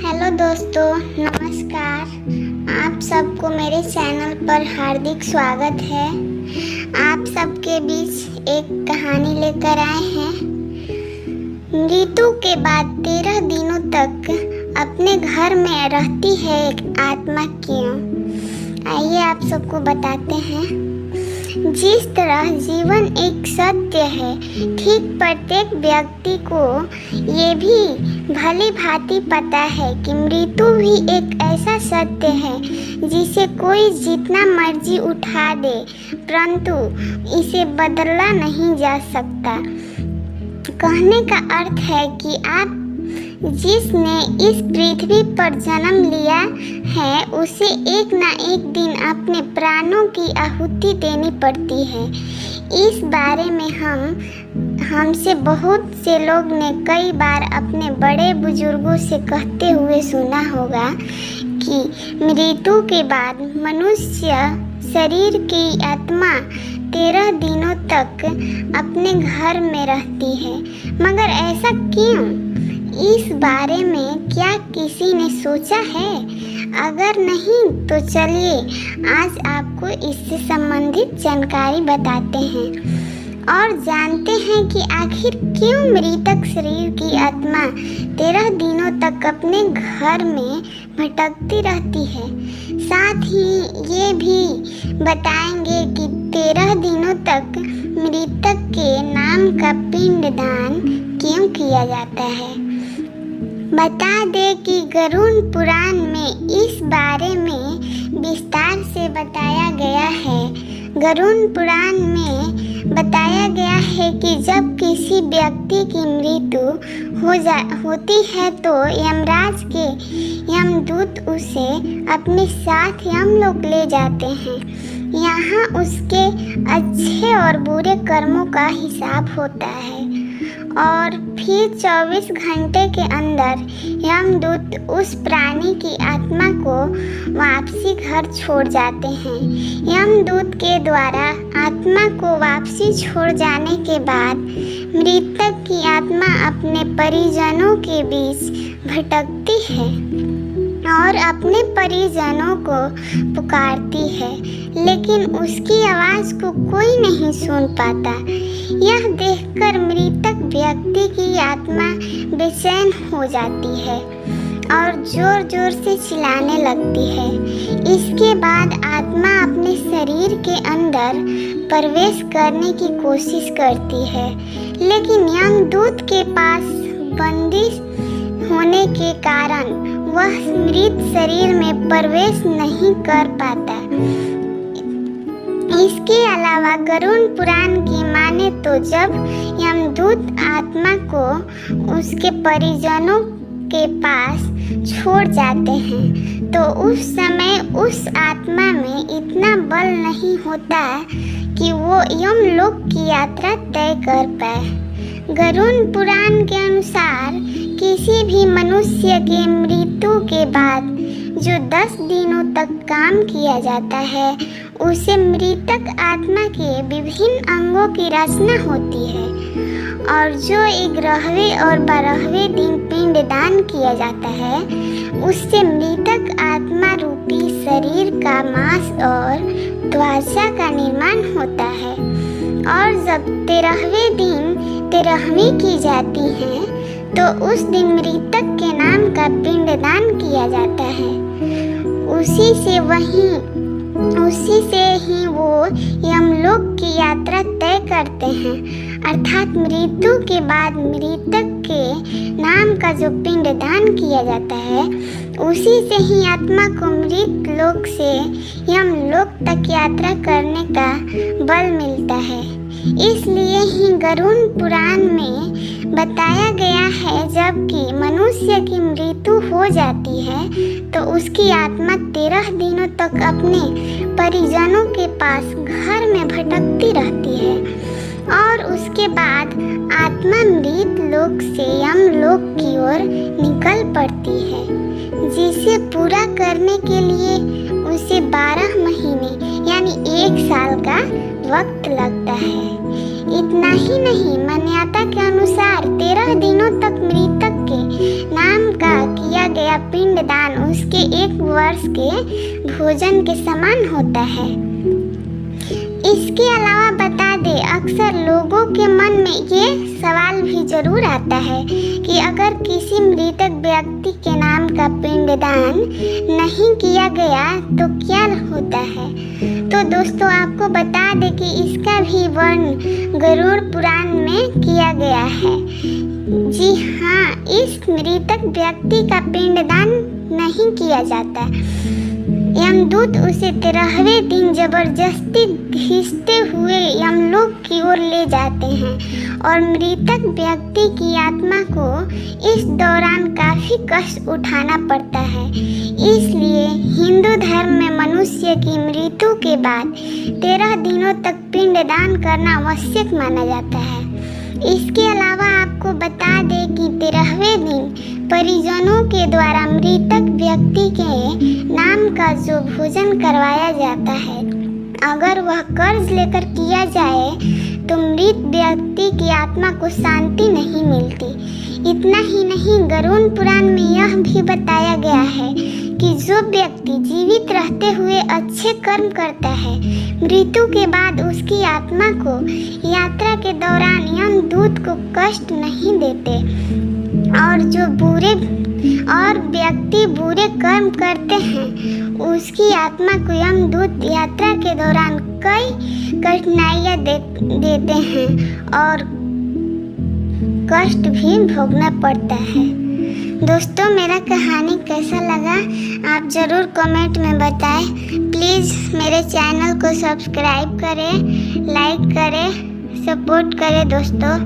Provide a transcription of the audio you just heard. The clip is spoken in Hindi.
हेलो दोस्तों, नमस्कार। आप सबको मेरे चैनल पर हार्दिक स्वागत है। आप सबके बीच एक कहानी लेकर आए हैं। मृत्यु के बाद 13 दिनों तक अपने घर में रहती है एक आत्मा क्यों? आइए आप सबको बताते हैं। जिस तरह जीवन एक सत्य है, ठीक प्रत्येक व्यक्ति को ये भी भली भांति पता है कि मृत्यु भी एक ऐसा सत्य है जिसे कोई जितना मर्जी उठा दे, परंतु इसे बदला नहीं जा सकता। कहने का अर्थ है कि आप जिसने इस पृथ्वी पर जन्म लिया है उसे एक ना एक दिन अपने प्राणों की आहुति देनी पड़ती है। इस बारे में हमसे बहुत से लोग ने कई बार अपने बड़े बुजुर्गों से कहते हुए सुना होगा कि मृत्यु के बाद मनुष्य शरीर की आत्मा 13 दिनों तक अपने घर में रहती है। मगर ऐसा क्यों? इस बारे में क्या किसी ने सोचा है? अगर नहीं तो चलिए आज आपको इससे संबंधित जानकारी बताते हैं और जानते हैं कि आखिर क्यों मृतक शरीर की आत्मा 13 दिनों तक अपने घर में भटकती रहती है। साथ ही ये भी बताएंगे कि 13 दिनों तक मृतक के नाम का पिंडदान क्यों किया जाता है। बता दें कि गरुड़ पुराण में इस बारे में विस्तार से बताया गया है। गरुड़ पुराण में बताया गया है कि जब किसी व्यक्ति की मृत्यु होती है तो यमराज के यमदूत उसे अपने साथ यमलोक ले जाते हैं। यहाँ उसके अच्छे और बुरे कर्मों का हिसाब होता है और फिर 24 घंटे के अंदर यमदूत उस प्राणी की आत्मा को वापसी घर छोड़ जाते हैं। यमदूत के द्वारा आत्मा को वापसी छोड़ जाने के बाद मृतक की आत्मा अपने परिजनों के बीच भटकती है और अपने परिजनों को पुकारती है, लेकिन उसकी आवाज़ को कोई नहीं सुन पाता। यह देखकर मृतक व्यक्ति की आत्मा बेचैन हो जाती है और जोर जोर से चिल्लाने लगती है। इसके बाद आत्मा अपने शरीर के अंदर प्रवेश करने की कोशिश करती है, लेकिन यमदूत के पास बंदी होने के कारण वह मृत शरीर में प्रवेश नहीं कर पाता। इसके अलावा गरुड़ पुराण की माने तो जब यमदूत आत्मा को उसके परिजनों के पास छोड़ जाते हैं तो उस समय उस आत्मा में इतना बल नहीं होता कि वो यमलोक की यात्रा तय कर पाए। गरुड़ पुराण के अनुसार किसी भी मनुष्य के मृत्यु के बाद जो 10 दिनों तक काम किया जाता है उसे मृतक आत्मा के विभिन्न अंगों की रचना होती है और जो 11वें और 12वें दिन पिंडदान किया जाता है उससे मृतक आत्मा रूपी शरीर का मांस और त्वचा का निर्माण होता है। और जब 13वें दिन 13वीं की जाती है तो उस दिन मृतक के नाम का पिंडदान किया जाता है। उसी से ही वो यमलोक की यात्रा तय करते हैं, अर्थात मृत्यु के बाद मृतक के नाम का जो पिंडदान किया जाता है उसी से ही आत्मा को मृत लोक से यमलोक तक यात्रा करने का बल मिलता है। इसलिए ही गरुड़ पुराण में बताया गया है जबकि मनुष्य की मृत्यु हो जाती है तो उसकी आत्मा 13 दिनों तक अपने परिजनों के पास घर में भटकती रहती है और उसके बाद आत्मा मृत लोक से यमलोक की ओर निकल पड़ती है, जिसे पूरा करने के लिए उसे 12 महीने यानी 1 साल का वक्त लगता है। इतना ही नहीं, मान्यता के अनुसार 13 दिनों तक मृतक के नाम का किया गया पिंडदान उसके 1 वर्ष के भोजन के समान होता है। इसके अलावा बता दें, अक्सर लोगों के मन में ये सवाल भी जरूर आता है कि अगर किसी मृतक व्यक्ति के नाम का पिंडदान नहीं किया गया तो क्या होता है। तो दोस्तों, आपको बता दें कि इसका भी वर्णन गरुड़ पुराण में किया गया है। जी हाँ, इस मृतक व्यक्ति का पिंडदान नहीं किया जाता। यमदूत उसे 13वें दिन जबरदस्ती खींचते हुए यमलोक की ओर ले जाते हैं और मृतक व्यक्ति की आत्मा को इस दौरान काफी कष्ट उठाना पड़ता है। इसलिए हिंदू धर्म में मनुष्य की मृत्यु के बाद 13 दिनों तक पिंडदान करना आवश्यक माना जाता है। इसके अलावा आपको बता दें कि 13वें दिन परिजनों के द्वारा मृतक व्यक्ति के नाम का जो भोजन करवाया जाता है, अगर वह कर्ज लेकर किया जाए तो मृत व्यक्ति की आत्मा को शांति नहीं मिलती। इतना ही नहीं, गरुड़ पुराण में यह भी बताया गया है कि जो व्यक्ति जीवित रहते हुए अच्छे कर्म करता है, मृत्यु के बाद उसकी आत्मा को यात्रा के दौरान यमदूत को कष्ट नहीं देते और व्यक्ति बुरे कर्म करते हैं, उसकी आत्मा को यमदूत यात्रा के दौरान कई कठिनाइयां देते हैं और कष्ट भी भोगना पड़ता है। दोस्तों, मेरा कहानी कैसा लगा आप ज़रूर कमेंट में बताएं। प्लीज़ मेरे चैनल को सब्सक्राइब करें, लाइक करें, सपोर्ट करें दोस्तों।